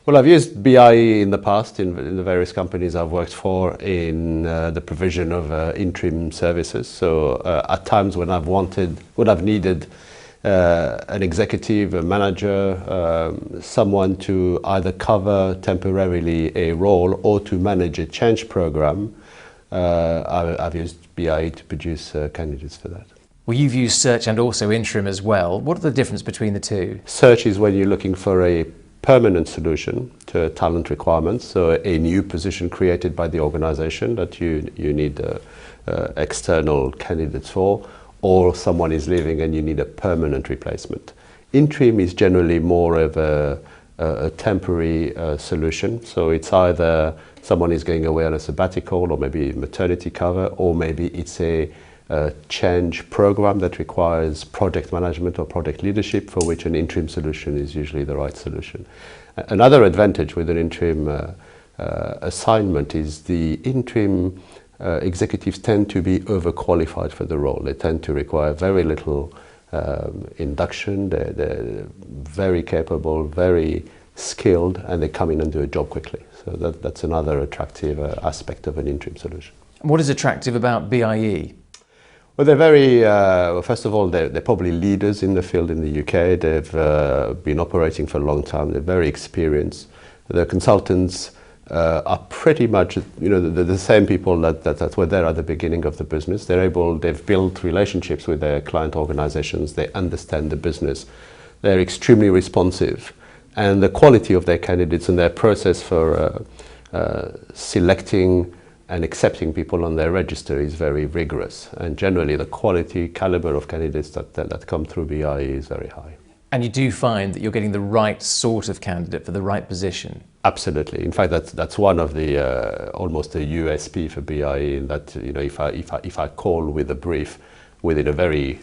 Well, I've used BIE in the past in the various companies I've worked for in the provision of interim services. So at times when I've needed an executive, a manager, someone to either cover temporarily a role or to manage a change program, I've used BIE to produce candidates for that. Well, you've used search and also interim as well. What are the difference between the two? Search is when you're looking for a permanent solution to talent requirements, so a new position created by the organization that you need external candidates for, or someone is leaving and you need a permanent replacement. Interim is generally more of a temporary solution, so it's either someone is going away on a sabbatical or maybe maternity cover, or maybe it's a change program that requires project management or project leadership, for which an interim solution is usually the right solution. Another advantage with an interim assignment is the interim executives tend to be overqualified for the role. They tend to require very little induction. They're very capable, very skilled, and they come in and do a job quickly. So that's another attractive aspect of an interim solution. What is attractive about BIE? Well, they're very, first of all, they're probably leaders in the field in the UK. They've been operating for a long time. They're very experienced. The consultants are pretty much, the same people that were there at the beginning of the business. They've built relationships with their client organizations. They understand the business. They're extremely responsive. And the quality of their candidates and their process for selecting and accepting people on their register is very rigorous, and generally the quality caliber of candidates that come through BIE is very high. And you do find that you're getting the right sort of candidate for the right position? Absolutely. In fact, that's one of the almost a USP for BIE, in that if I call with a brief, within a very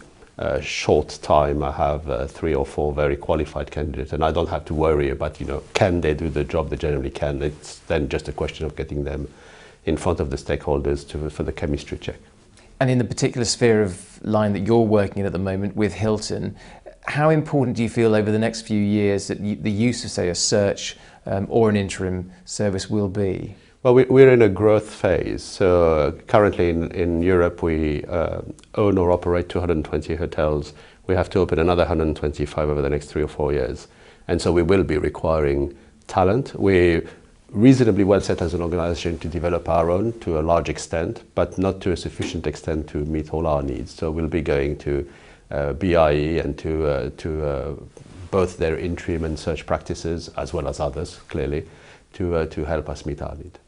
short time I have 3 or 4 very qualified candidates, and I don't have to worry about can they do the job. They generally can. It's then just a question of getting them in front of the stakeholders for the chemistry check. And in the particular sphere of line that you're working in at the moment with Hilton, how important do you feel over the next few years that the use of, say, a search or an interim service will be? Well, we're in a growth phase. So currently in Europe, we own or operate 220 hotels. We have to open another 125 over the next 3 or 4 years. And so we will be requiring talent. We're reasonably well set as an organization to develop our own to a large extent, but not to a sufficient extent to meet all our needs. So we'll be going to BIE and to both their interim and search practices, as well as others, clearly, to help us meet our need.